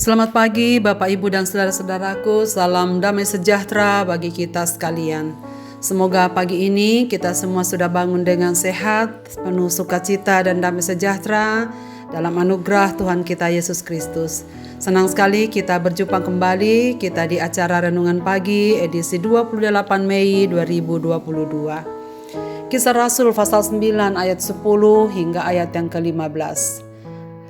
Selamat pagi Bapak Ibu dan saudara-saudaraku, salam damai sejahtera bagi kita sekalian. Semoga pagi ini kita semua sudah bangun dengan sehat, penuh sukacita dan damai sejahtera dalam anugerah Tuhan kita Yesus Kristus. Senang sekali kita berjumpa kembali kita di acara Renungan Pagi edisi 28 Mei 2022. Kisah Rasul pasal 9 ayat 10 hingga ayat yang ke-15.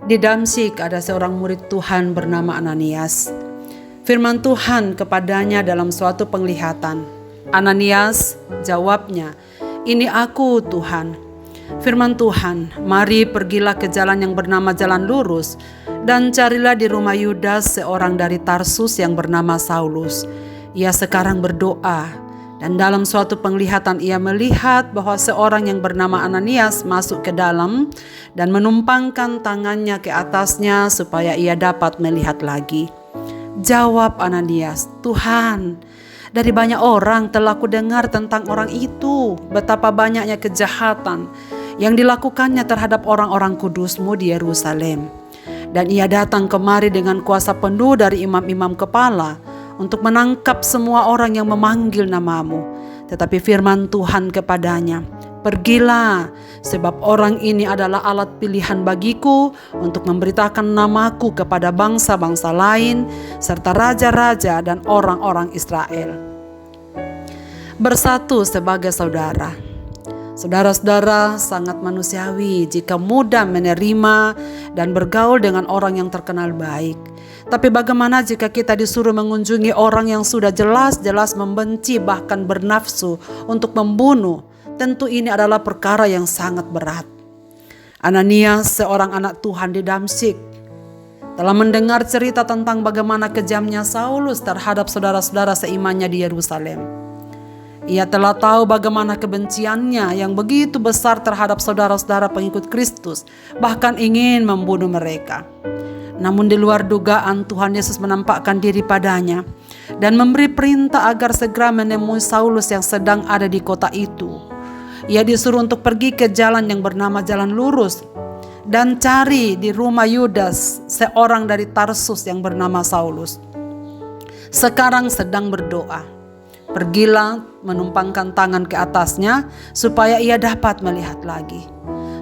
Di Damsyik ada seorang murid Tuhan bernama Ananias. Firman Tuhan kepadanya dalam suatu penglihatan. Ananias, jawabnya, "Ini aku, Tuhan." Firman Tuhan, "Mari pergilah ke jalan yang bernama Jalan Lurus, dan carilah di rumah Yudas seorang dari Tarsus yang bernama Saulus. Ia sekarang berdoa. Dan dalam suatu penglihatan ia melihat bahwa seorang yang bernama Ananias masuk ke dalam dan menumpangkan tangannya ke atasnya supaya ia dapat melihat lagi." Jawab Ananias, "Tuhan, dari banyak orang telah kudengar tentang orang itu, betapa banyaknya kejahatan yang dilakukannya terhadap orang-orang kudus-Mu di Yerusalem. Dan ia datang kemari dengan kuasa penuh dari imam-imam kepala untuk menangkap semua orang yang memanggil nama-Mu. Tetapi firman Tuhan kepadanya, 'Pergilah, sebab orang ini adalah alat pilihan bagiku untuk memberitakan namaku kepada bangsa-bangsa lain, serta raja-raja dan orang-orang Israel.'" Bersatu sebagai saudara. Saudara-saudara, sangat manusiawi jika mudah menerima dan bergaul dengan orang yang terkenal baik. Tapi bagaimana jika kita disuruh mengunjungi orang yang sudah jelas-jelas membenci bahkan bernafsu untuk membunuh? Tentu ini adalah perkara yang sangat berat. Ananias, seorang anak Tuhan di Damsyik, telah mendengar cerita tentang bagaimana kejamnya Saulus terhadap saudara-saudara seimannya di Yerusalem. Ia telah tahu bagaimana kebenciannya yang begitu besar terhadap saudara-saudara pengikut Kristus, bahkan ingin membunuh mereka. Namun di luar dugaan Tuhan Yesus menampakkan diri padanya dan memberi perintah agar segera menemui Saulus yang sedang ada di kota itu. Ia disuruh untuk pergi ke jalan yang bernama Jalan Lurus dan cari di rumah Yudas seorang dari Tarsus yang bernama Saulus. Sekarang sedang berdoa. Pergilah, menumpangkan tangan ke atasnya supaya ia dapat melihat lagi.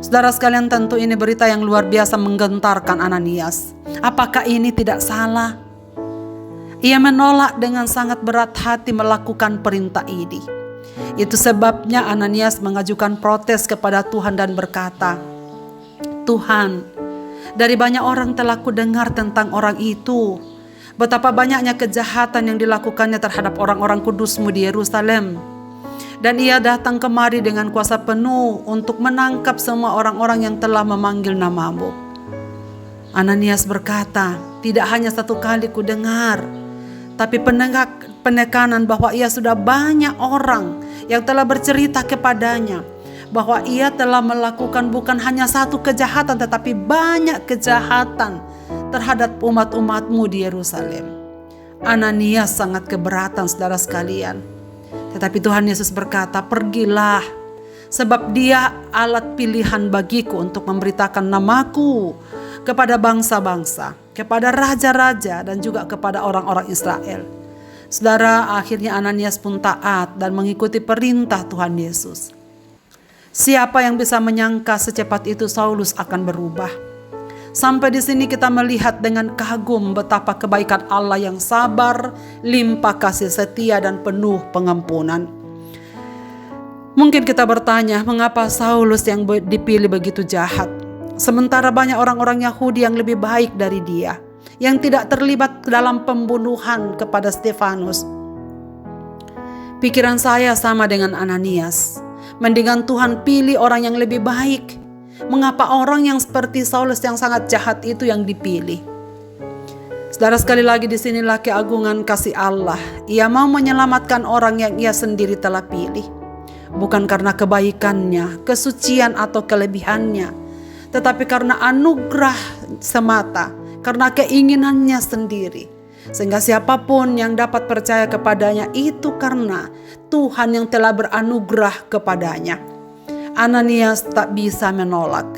Saudara sekalian, tentu ini berita yang luar biasa menggentarkan Ananias. Apakah ini tidak salah? Ia menolak dengan sangat berat hati melakukan perintah ini. Itu sebabnya Ananias mengajukan protes kepada Tuhan dan berkata, "Tuhan, dari banyak orang telah kudengar tentang orang itu, betapa banyaknya kejahatan yang dilakukannya terhadap orang-orang kudus-Mu di Yerusalem. Dan ia datang kemari dengan kuasa penuh untuk menangkap semua orang-orang yang telah memanggil nama-Mu." Ananias berkata, "Tidak hanya satu kali ku dengar, tapi penekanan bahwa ia sudah banyak orang yang telah bercerita kepadanya bahwa ia telah melakukan bukan hanya satu kejahatan tetapi banyak kejahatan terhadap umat-umat-Mu di Yerusalem." Ananias sangat keberatan, saudara sekalian. Tetapi Tuhan Yesus berkata, "Pergilah, sebab dia alat pilihan bagiku untuk memberitakan namaku kepada bangsa-bangsa, kepada raja-raja dan juga kepada orang-orang Israel." Saudara, akhirnya Ananias pun taat dan mengikuti perintah Tuhan Yesus. Siapa yang bisa menyangka secepat itu Saulus akan berubah? Sampai di sini kita melihat dengan kagum betapa kebaikan Allah yang sabar, limpah kasih setia dan penuh pengampunan. Mungkin kita bertanya, mengapa Saulus yang dipilih begitu jahat? Sementara banyak orang-orang Yahudi yang lebih baik dari dia, yang tidak terlibat dalam pembunuhan kepada Stefanus. Pikiran saya sama dengan Ananias. Mendingan Tuhan pilih orang yang lebih baik. Mengapa orang yang seperti Saulus yang sangat jahat itu yang dipilih? Saudara, sekali lagi di sinilah keagungan kasih Allah. Ia mau menyelamatkan orang yang ia sendiri telah pilih. Bukan karena kebaikannya, kesucian atau kelebihannya, tetapi karena anugerah semata, karena keinginannya sendiri. Sehingga siapapun yang dapat percaya kepadanya itu karena Tuhan yang telah beranugerah kepadanya. Ananias tak bisa menolak.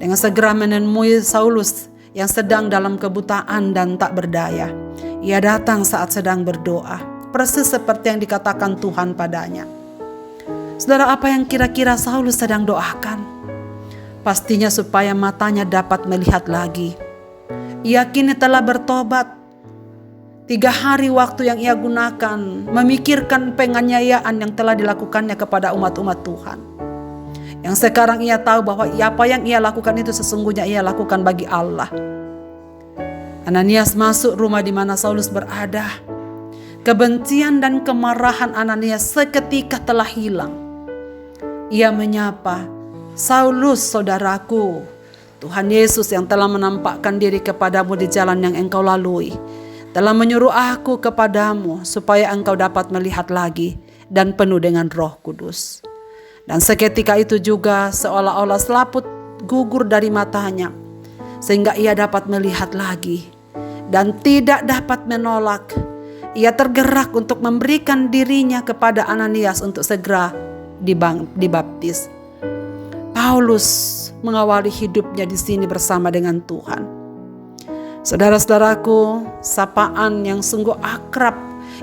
Dengan segera menemui Saulus yang sedang dalam kebutaan dan tak berdaya. Ia datang saat sedang berdoa, persis seperti yang dikatakan Tuhan padanya. Saudara, apa yang kira-kira Saulus sedang doakan? Pastinya supaya matanya dapat melihat lagi. Ia kini telah bertobat. 3 hari waktu yang ia gunakan memikirkan penganiayaan yang telah dilakukannya kepada umat-umat Tuhan. Yang sekarang ia tahu bahwa apa yang ia lakukan itu sesungguhnya ia lakukan bagi Allah. Ananias masuk rumah di mana Saulus berada. Kebencian dan kemarahan Ananias seketika telah hilang. Ia menyapa, "Saulus, saudaraku, Tuhan Yesus yang telah menampakkan diri kepadamu di jalan yang engkau lalui, telah menyuruh aku kepadamu supaya engkau dapat melihat lagi dan penuh dengan Roh Kudus." Dan seketika itu juga seolah-olah selaput gugur dari matanya, sehingga ia dapat melihat lagi dan tidak dapat menolak. Ia tergerak untuk memberikan dirinya kepada Ananias untuk segera dibaptis. Paulus mengawali hidupnya di sini bersama dengan Tuhan. Saudara-saudaraku, sapaan yang sungguh akrab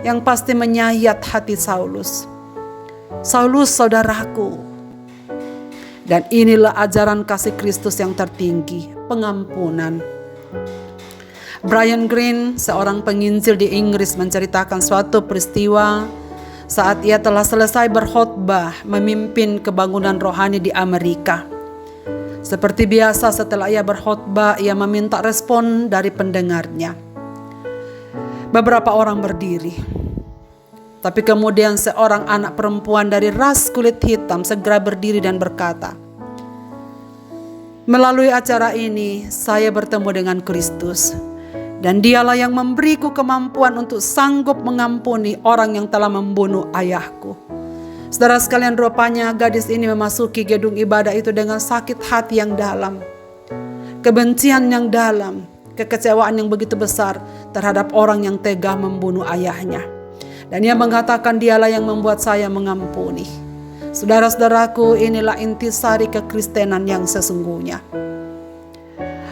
yang pasti menyayat hati Saulus. "Saulus, saudaraku." Dan inilah ajaran kasih Kristus yang tertinggi, pengampunan. Brian Greene, seorang penginjil di Inggris, menceritakan suatu peristiwa saat ia telah selesai berkhotbah memimpin kebangunan rohani di Amerika. Seperti biasa setelah ia berkhotbah, ia meminta respon dari pendengarnya. Beberapa orang berdiri. Tapi kemudian seorang anak perempuan dari ras kulit hitam segera berdiri dan berkata, "Melalui acara ini saya bertemu dengan Kristus. Dan dialah yang memberiku kemampuan untuk sanggup mengampuni orang yang telah membunuh ayahku." Saudara sekalian, rupanya gadis ini memasuki gedung ibadah itu dengan sakit hati yang dalam, kebencian yang dalam, kekecewaan yang begitu besar terhadap orang yang tega membunuh ayahnya. Dan ia mengatakan, "Dialah yang membuat saya mengampuni." Saudara-saudaraku, inilah intisari kekristenan yang sesungguhnya.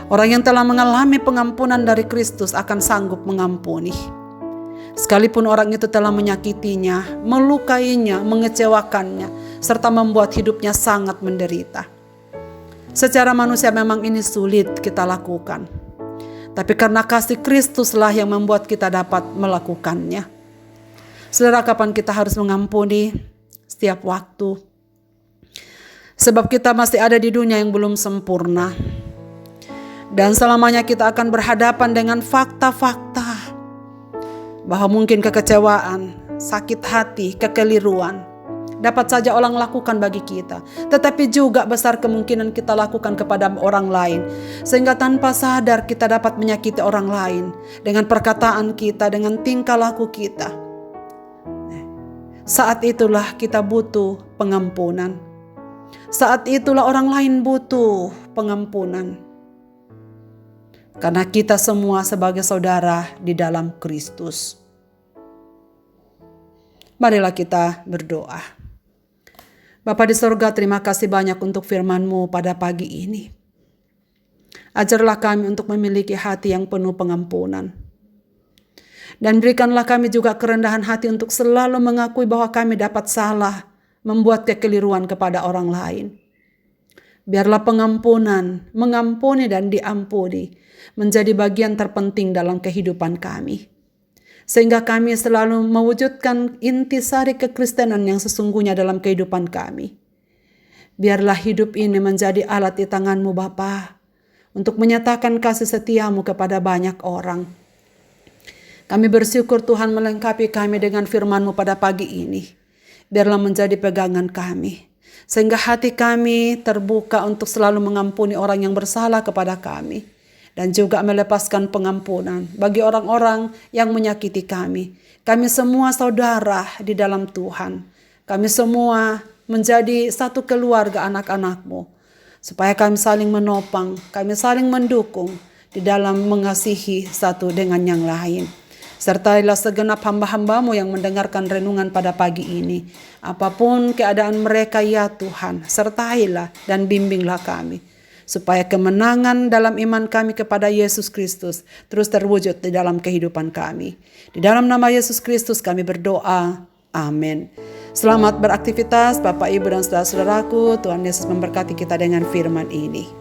Orang yang telah mengalami pengampunan dari Kristus akan sanggup mengampuni. Sekalipun orang itu telah menyakitinya, melukainya, mengecewakannya, serta membuat hidupnya sangat menderita. Secara manusia memang ini sulit kita lakukan. Tapi karena kasih Kristuslah yang membuat kita dapat melakukannya. Saudara, kapan kita harus mengampuni? Setiap waktu. Sebab kita masih ada di dunia yang belum sempurna. Dan selamanya kita akan berhadapan dengan fakta-fakta bahwa mungkin kekecewaan, sakit hati, kekeliruan dapat saja orang lakukan bagi kita. Tetapi juga besar kemungkinan kita lakukan kepada orang lain. Sehingga tanpa sadar kita dapat menyakiti orang lain dengan perkataan kita, dengan tingkah laku kita. Saat itulah kita butuh pengampunan. Saat itulah orang lain butuh pengampunan. Karena kita semua sebagai saudara di dalam Kristus. Marilah kita berdoa. Bapa di sorga, terima kasih banyak untuk firman-Mu pada pagi ini. Ajarlah kami untuk memiliki hati yang penuh pengampunan. Dan berikanlah kami juga kerendahan hati untuk selalu mengakui bahwa kami dapat salah, membuat kekeliruan kepada orang lain. Biarlah pengampunan, mengampuni dan diampuni menjadi bagian terpenting dalam kehidupan kami. Sehingga kami selalu mewujudkan intisari kekristenan yang sesungguhnya dalam kehidupan kami. Biarlah hidup ini menjadi alat di tangan-Mu Bapa, untuk menyatakan kasih setia-Mu kepada banyak orang. Kami bersyukur Tuhan melengkapi kami dengan firman-Mu pada pagi ini. Biarlah menjadi pegangan kami. Sehingga hati kami terbuka untuk selalu mengampuni orang yang bersalah kepada kami. Dan juga melepaskan pengampunan bagi orang-orang yang menyakiti kami. Kami semua saudara di dalam Tuhan. Kami semua menjadi satu keluarga anak-anak-Mu. Supaya kami saling menopang, kami saling mendukung di dalam mengasihi satu dengan yang lain. Sertailah segenap hamba-hamba-Mu yang mendengarkan renungan pada pagi ini. Apapun keadaan mereka ya Tuhan, sertailah dan bimbinglah kami. supaya kemenangan dalam iman kami kepada Yesus Kristus terus terwujud di dalam kehidupan kami. Di dalam nama Yesus Kristus kami berdoa. Amin. Selamat beraktivitas Bapak, Ibu, dan saudara-saudaraku. Tuhan Yesus memberkati kita dengan firman ini.